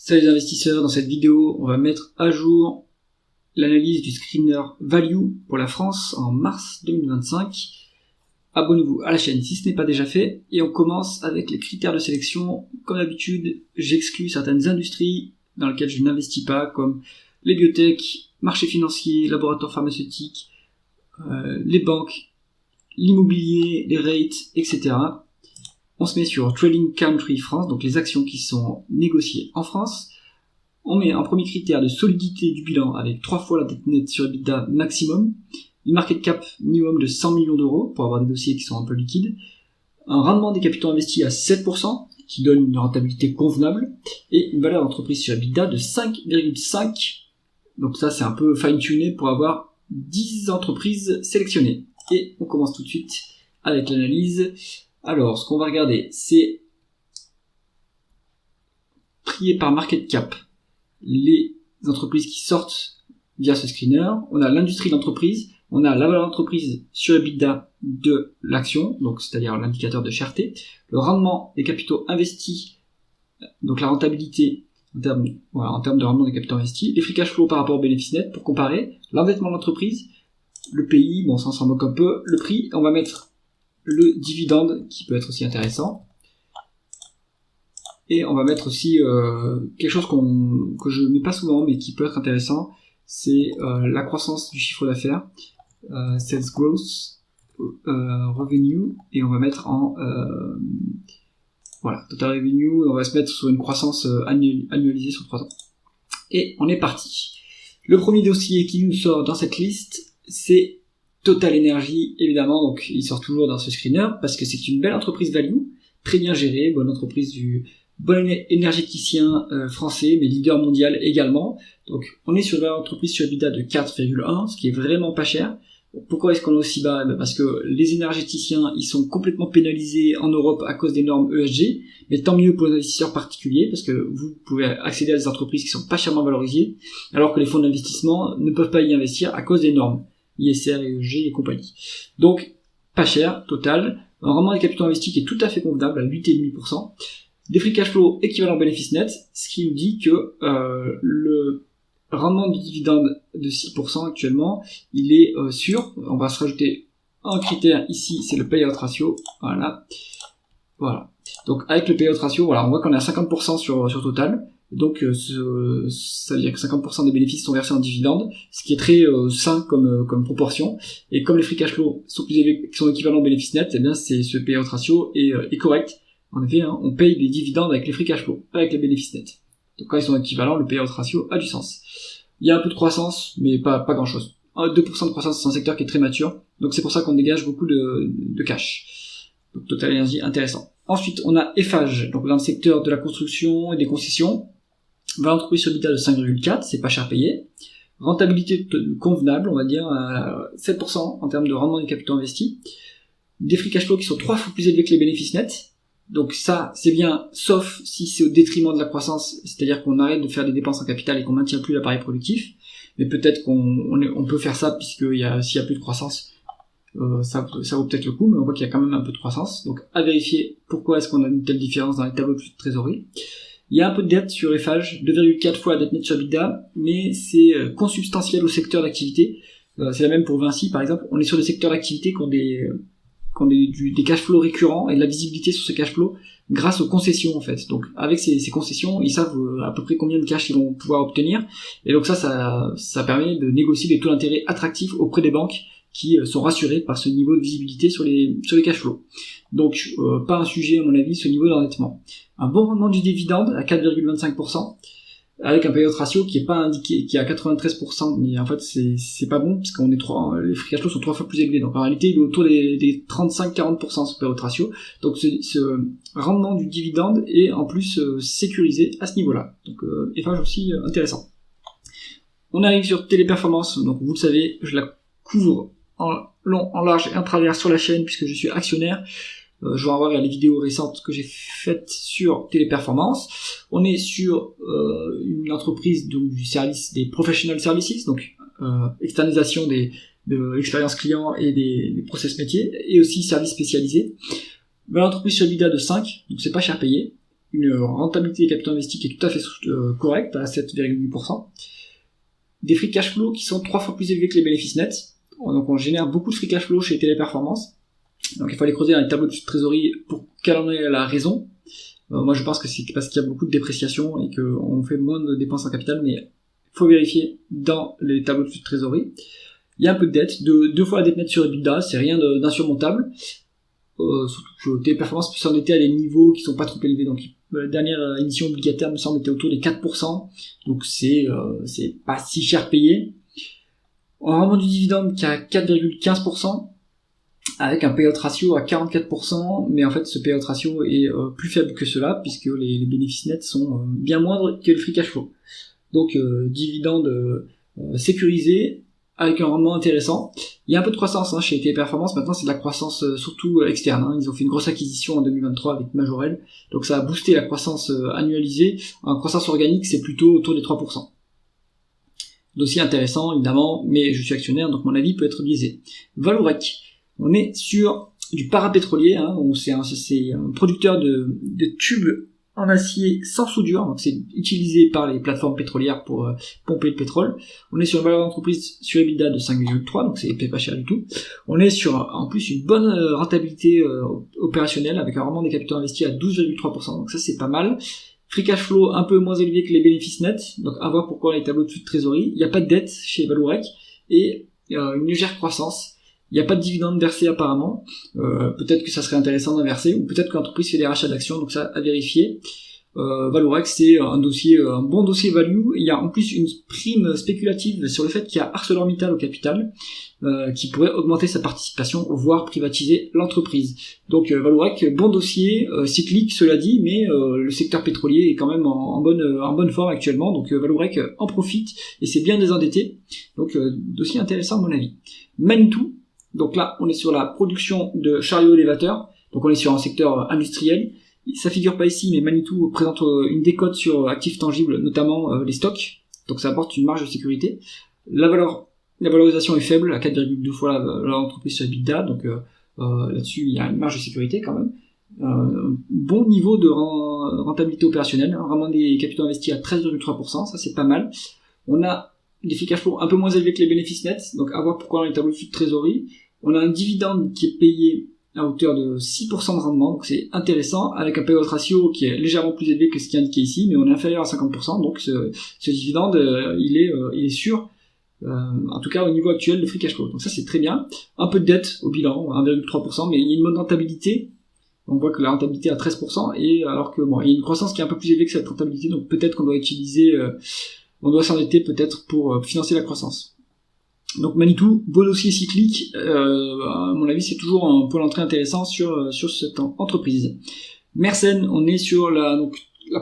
Salut les investisseurs, dans cette vidéo, on va mettre à jour l'analyse du screener Value pour la France en mars 2025. Abonnez-vous à la chaîne si ce n'est pas déjà fait et on commence avec les critères de sélection. Comme d'habitude, j'exclus certaines industries dans lesquelles je n'investis pas comme les biotech, marchés financiers, laboratoires pharmaceutiques, les banques, l'immobilier, les rates, etc. On se met sur Trading Country France, donc les actions qui sont négociées en France. On met un premier critère de solidité du bilan avec 3 fois la dette nette sur EBITDA maximum, une market cap minimum de 100 millions d'euros pour avoir des dossiers qui sont un peu liquides, un rendement des capitaux investis à 7% qui donne une rentabilité convenable et une valeur d'entreprise sur EBITDA de 5,5. Donc ça c'est un peu fine-tuné pour avoir 10 entreprises sélectionnées. Et on commence tout de suite avec l'analyse. Alors, ce qu'on va regarder, c'est trier par market cap les entreprises qui sortent via ce screener. On a l'industrie d'entreprise, on a la valeur d'entreprise sur EBITDA de l'action, donc c'est-à-dire l'indicateur de cherté, le rendement des capitaux investis, donc la rentabilité en termes de rendement des capitaux investis, les free cash flow par rapport au bénéfice net pour comparer, l'endettement de l'entreprise, le pays, bon ça on s'en moque un peu, le prix, on va mettre le dividende qui peut être aussi intéressant et on va mettre aussi quelque chose que je mets pas souvent mais qui peut être intéressant, c'est la croissance du chiffre d'affaires, sales growth, revenue, et on va mettre en total revenue, on va se mettre sur une croissance annualisée sur 3 ans et on est parti. Le premier dossier qui nous sort dans cette liste, c'est Total Energy, évidemment, donc il sort toujours dans ce screener parce que c'est une belle entreprise value, très bien gérée, bonne entreprise bon énergéticien français, mais leader mondial également. Donc on est sur une entreprise sur EBITDA de 4,1, ce qui est vraiment pas cher. Pourquoi est-ce qu'on est aussi bas? Parce que les énergéticiens, ils sont complètement pénalisés en Europe à cause des normes ESG, mais tant mieux pour les investisseurs particuliers, parce que vous pouvez accéder à des entreprises qui sont pas chèrement valorisées, alors que les fonds d'investissement ne peuvent pas y investir à cause des normes. ISR, ESG et compagnie. Donc, pas cher, total. Un rendement des capitaux investis qui est tout à fait convenable à 8,5%. Des free cash flow équivalent bénéfice net, ce qui nous dit que le rendement du dividende de 6% actuellement, il est sûr. On va se rajouter un critère ici, c'est le payout ratio. Voilà. Donc, avec le payout ratio, on voit qu'on est à 50% sur Total. Donc ça veut dire que 50% des bénéfices sont versés en dividendes, ce qui est très sain comme proportion. Et comme les free cash flow sont plus élevés, qui sont équivalents au bénéfice net, eh bien ce payout ratio est correct. En effet, on paye les dividendes avec les free cash flow, pas avec les bénéfices nets. Donc quand ils sont équivalents, le payout ratio a du sens. Il y a un peu de croissance, mais pas grand chose. 2% de croissance dans un secteur qui est très mature, donc c'est pour ça qu'on dégage beaucoup de cash. Donc Total Energy, intéressant. Ensuite, on a Eiffage, donc dans le secteur de la construction et des concessions. Valeur d'entreprise sur EBITDA de 5,4, c'est pas cher payé. Rentabilité convenable, on va dire, à 7% en termes de rendement des capitaux investis. Des free cash flow qui sont 3 fois plus élevés que les bénéfices nets. Donc ça, c'est bien, sauf si c'est au détriment de la croissance, c'est-à-dire qu'on arrête de faire des dépenses en capital et qu'on maintient plus l'appareil productif. Mais peut-être qu'on peut faire ça puisqu'il y a, s'il y a plus de croissance, ça vaut peut-être le coup, mais on voit qu'il y a quand même un peu de croissance. Donc à vérifier pourquoi est-ce qu'on a une telle différence dans les tableaux de trésorerie. Il y a un peu de dette sur Eiffage, 2,4 fois la dette nette sur EBITDA, mais c'est consubstantiel au secteur d'activité. C'est la même pour Vinci, par exemple. On est sur des secteurs d'activité qui ont des cash flows récurrents et de la visibilité sur ces cash flows grâce aux concessions, en fait. Donc, avec ces concessions, ils savent à peu près combien de cash ils vont pouvoir obtenir. Et donc ça permet de négocier des taux d'intérêt attractifs auprès des banques qui sont rassurés par ce niveau de visibilité sur les cash flows. Donc, pas un sujet, à mon avis, ce niveau d'endettement. Un bon rendement du dividende à 4,25%, avec un payout ratio qui est pas indiqué, qui est à 93%, mais en fait, c'est pas bon, parce qu'on est les free cash flows sont 3 fois plus élevés. Donc, en réalité, il est autour des 35-40% ce payout ratio. Donc, ce rendement du dividende est, en plus, sécurisé à ce niveau-là. Donc, Eiffage aussi, intéressant. On arrive sur Téléperformance. Donc, vous le savez, je la couvre en long, en large et en travers sur la chaîne, puisque je suis actionnaire. Je vous renvoie vers les vidéos récentes que j'ai faites sur Téléperformance. On est sur une entreprise donc, du service des professional services, donc externalisation de l'expérience client et des process métiers, et aussi services spécialisés. L'entreprise sur EBITDA de 5, donc c'est pas cher payé. une rentabilité des capitaux investis qui est tout à fait correcte, à 7,8%. Des free cash flow qui sont 3 fois plus élevés que les bénéfices nets. Donc on génère beaucoup de free cash flow chez Téléperformance. Donc il faut aller creuser dans les tableaux de trésorerie pour quelle en est la raison. Moi je pense que c'est parce qu'il y a beaucoup de dépréciation et qu'on fait moins de dépenses en capital, mais il faut vérifier dans les tableaux de trésorerie. Il y a un peu de dette, 2 fois la dette nette sur EBITDA, c'est rien d'insurmontable. Surtout que Téléperformance peut s'endetter à des niveaux qui sont pas trop élevés. Donc la dernière émission obligataire me semble était autour des 4%, donc c'est pas si cher payé. On a vraiment du dividende qui est à 4,15%, avec un payout ratio à 44%, mais en fait ce payout ratio est plus faible que cela, puisque les bénéfices nets sont bien moindres que le free cash flow. Donc dividende sécurisé, avec un rendement intéressant. Il y a un peu de croissance chez Téléperformance, maintenant c'est de la croissance surtout externe. Ils ont fait une grosse acquisition en 2023 avec Majorel, donc ça a boosté la croissance annualisée. En croissance organique, c'est plutôt autour des 3%. Dossier intéressant, évidemment, mais je suis actionnaire, donc mon avis peut être biaisé. Vallourec, on est sur du parapétrolier, c'est un producteur de tubes en acier sans soudure, donc c'est utilisé par les plateformes pétrolières pour pomper le pétrole. On est sur une valeur d'entreprise sur EBITDA de 5,3, donc c'est pas cher du tout. On est sur en plus une bonne rentabilité opérationnelle avec un rendement des capitaux investis à 12,3%, donc ça c'est pas mal. Free cash flow un peu moins élevé que les bénéfices nets, donc à voir pourquoi les tableaux de trésorerie. Il n'y a pas de dette chez Vallourec et une légère croissance. Il n'y a pas de dividende versé apparemment. Peut-être que ça serait intéressant d'en verser, ou peut-être que l'entreprise fait des rachats d'actions, donc ça à vérifier. Vallourec, c'est un bon dossier value. Il y a en plus une prime spéculative sur le fait qu'il y a ArcelorMittal au capital, qui pourrait augmenter sa participation, voire privatiser l'entreprise. Donc Vallourec, bon dossier, cyclique cela dit, mais le secteur pétrolier est quand même en bonne forme actuellement, donc Vallourec en profite, et c'est bien désendetté. Donc dossier intéressant à mon avis. Manitou, donc là on est sur la production de chariots élévateurs, donc on est sur un secteur industriel. Ça figure pas ici, mais Manitou présente une décote sur actifs tangibles, notamment les stocks, donc ça apporte une marge de sécurité. La valorisation est faible, à 4,2 fois l'entreprise sur EBITDA, donc là-dessus il y a une marge de sécurité quand même. Bon niveau de rentabilité opérationnelle, rendement des capitaux investis à 13,3%, ça c'est pas mal. On a des free cash flow un peu moins élevés que les bénéfices nets, donc à voir pourquoi dans les tableaux de trésorerie. On a un dividende qui est payé à hauteur de 6% de rendement, donc c'est intéressant, avec un payout ratio qui est légèrement plus élevé que ce qui est indiqué ici, mais on est inférieur à 50%, donc ce dividende, il est sûr, en tout cas au niveau actuel de free cash flow. Donc ça c'est très bien. Un peu de dette au bilan, 1,3%, mais il y a une bonne rentabilité. On voit que la rentabilité est à 13%, et alors que il y a une croissance qui est un peu plus élevée que cette rentabilité, donc peut-être qu'on doit s'endetter peut-être pour financer la croissance. Donc Manitou, beau dossier cyclique, à mon avis c'est toujours un point d'entrée intéressant sur cette entreprise. Mersenne, on est sur la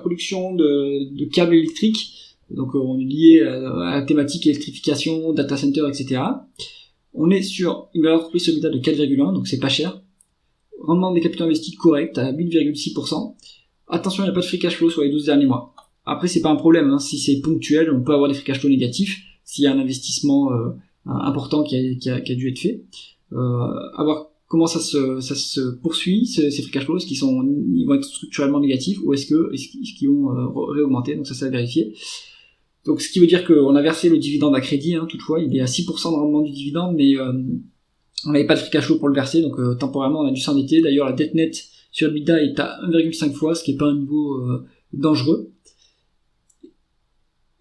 production de câbles électriques, donc on est lié à la thématique électrification, data center, etc. On est sur une valeur d'entreprise sur EBITDA de 4,1, donc c'est pas cher. Rendement des capitaux investis correct à 8,6%. Attention, il n'y a pas de free cash flow sur les 12 derniers mois. Après c'est pas un problème, si c'est ponctuel, on peut avoir des free cash flow négatifs s'il y a un investissement important qui a dû être fait. À voir comment ça se poursuit, ces free cash flows, ils vont être structurellement négatifs, ou est-ce qu'ils vont réaugmenter, donc ça c'est à vérifier. Donc ce qui veut dire qu'on a versé le dividende à crédit, toutefois, il est à 6% de rendement du dividende, mais on n'avait pas de free cash flow pour le verser, donc temporairement on a dû s'endetter. D'ailleurs la dette nette sur EBITDA est à 1,5 fois, ce qui n'est pas un niveau dangereux.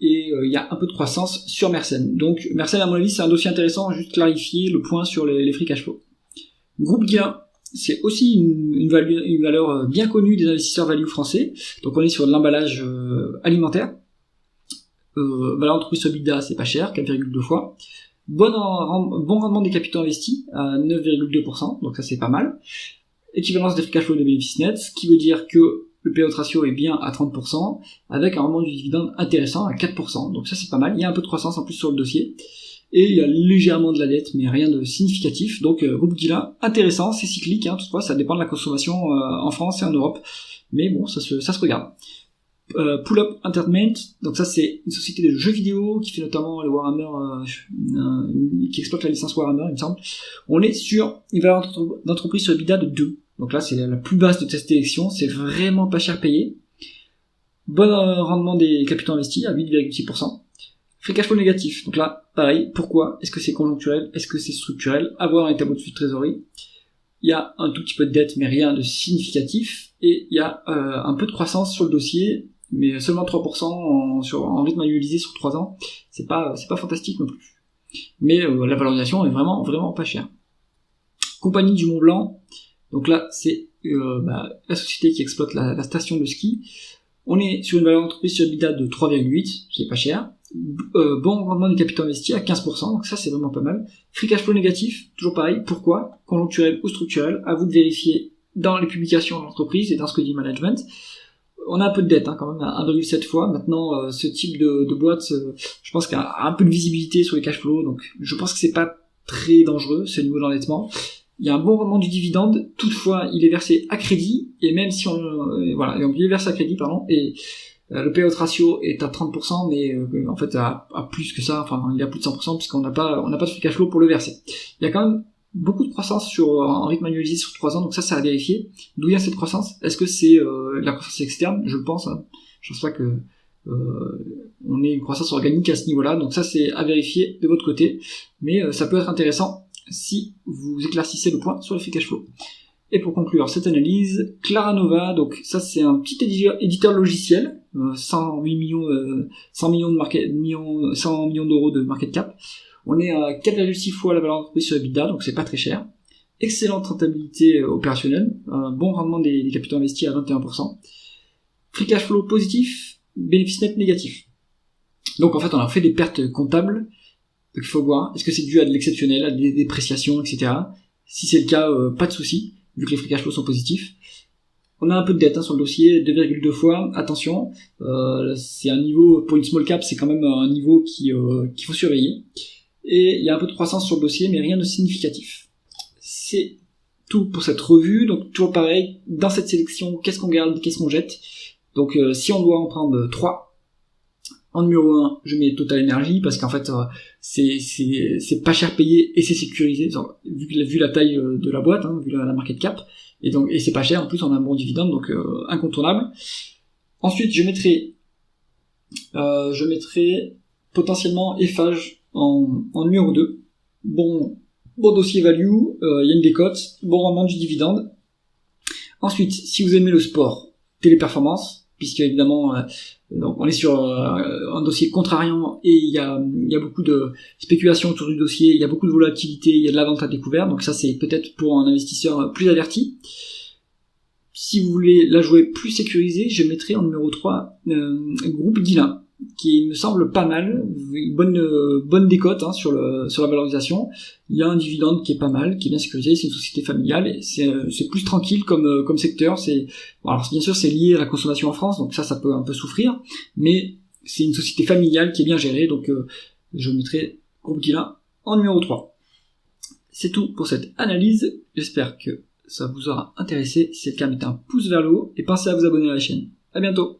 Et il y a un peu de croissance sur Mersenne. Donc Mersenne, à mon avis, c'est un dossier intéressant, juste clarifier le point sur les free cash flow. Groupe Guillain, c'est aussi une valeur bien connue des investisseurs value français. Donc on est sur de l'emballage alimentaire. Valeur d'entreprise sur EBITDA, c'est pas cher, 4,2 fois. Bon rendement des capitaux investis à 9,2%, donc ça c'est pas mal. Équivalence des free cash flow des bénéfices nets, ce qui veut dire que le payout ratio est bien à 30%, avec un rendement du dividende intéressant à 4%. Donc ça c'est pas mal, il y a un peu de croissance en plus sur le dossier. Et il y a légèrement de la dette, mais rien de significatif. Donc groupe Guillain, intéressant, c'est cyclique, toutefois ça dépend de la consommation en France et en Europe. Mais bon, ça se regarde. Pull Up Entertainment, donc ça c'est une société de jeux vidéo qui fait notamment le Warhammer, qui exploite la licence Warhammer, il me semble. On est sur une valeur d'entreprise sur EBITDA de 2. Donc là c'est la plus basse de cette sélection, c'est vraiment pas cher payé. Bon rendement des capitaux investis à 8,6%. Free cash flow négatif. Donc là, pareil, pourquoi? Est-ce que c'est conjoncturel? Est-ce que c'est structurel? Avoir un tableau de flux de trésorerie. Il y a un tout petit peu de dette, mais rien de significatif. Et il y a un peu de croissance sur le dossier, mais seulement 3% en rythme annualisé sur 3 ans. C'est pas fantastique non plus. Mais la valorisation est vraiment pas chère. Compagnie du Mont Blanc. Donc là, c'est la société qui exploite la station de ski. On est sur une valeur d'entreprise sur EBITDA de 3,8, c'est pas cher. Bon rendement des capitaux investis à 15%, donc ça c'est vraiment pas mal. Free cash flow négatif, toujours pareil. Pourquoi? Conjoncturel ou structurel? À vous de vérifier dans les publications de l'entreprise et dans ce que dit management. On a un peu de dette quand même, à 1,7 fois. Maintenant, ce type de boîte, je pense qu'il y a un peu de visibilité sur les cash flows, donc je pense que c'est pas très dangereux ce niveau d'endettement. Il y a un bon rendement du dividende, toutefois il est versé à crédit, et même si donc il est versé à crédit, et le payout ratio est à 30%, mais en fait à plus que ça, il est à plus de 100%, puisqu'on n'a pas de free cash flow pour le verser. Il y a quand même beaucoup de croissance en rythme annualisé sur 3 ans, donc ça à vérifier. D'où vient cette croissance? Est-ce que c'est la croissance externe? Je pense, je pense pas que on ait une croissance organique à ce niveau-là, donc ça c'est à vérifier de votre côté, mais ça peut être intéressant si vous éclaircissez le point sur le free cash flow. Et pour conclure cette analyse, Claranova, donc ça c'est un petit éditeur logiciel, 100 millions d'euros de market cap. On est à 4,6 fois la valeur d'entreprise sur EBITDA, donc c'est pas très cher. Excellente rentabilité opérationnelle, un bon rendement des capitaux investis à 21%. Free cash flow positif, bénéfice net négatif. Donc en fait on a fait des pertes comptables. Donc il faut voir, est-ce que c'est dû à de l'exceptionnel, à des dépréciations, etc. Si c'est le cas, pas de souci, vu que les free cash flow sont positifs. On a un peu de dette sur le dossier, 2,2 fois, attention, c'est un niveau, pour une small cap, c'est quand même un niveau qu'il faut surveiller. Et il y a un peu de croissance sur le dossier, mais rien de significatif. C'est tout pour cette revue, donc toujours pareil, dans cette sélection, qu'est-ce qu'on garde, qu'est-ce qu'on jette. Donc si on doit en prendre 3, en numéro 1, je mets Total Energy parce qu'en fait c'est pas cher payé et c'est sécurisé vu la taille de la boîte, vu la market cap, et c'est pas cher, en plus on a un bon dividende, donc incontournable. Ensuite je mettrai potentiellement Eiffage en numéro 2. Bon dossier value, il y a une décote, bon rendement du dividende. Ensuite, si vous aimez le sport, Téléperformance, puisque évidemment donc on est sur un dossier contrariant et il y a beaucoup de spéculation autour du dossier, il y a beaucoup de volatilité, il y a de la vente à découvert, donc ça c'est peut-être pour un investisseur plus averti. Si vous voulez la jouer plus sécurisée, je mettrai en numéro 3 Groupe Guillain, qui me semble pas mal, une bonne décote sur la valorisation. Il y a un dividende qui est pas mal, qui est bien sécurisé, c'est une société familiale, et c'est plus tranquille comme secteur. Alors bien sûr c'est lié à la consommation en France, donc ça peut un peu souffrir, mais c'est une société familiale qui est bien gérée, donc je mettrai Groupe Guillain en numéro 3. C'est tout pour cette analyse, j'espère que ça vous aura intéressé. Si c'est le cas, mettez un pouce vers le haut et pensez à vous abonner à la chaîne. À bientôt.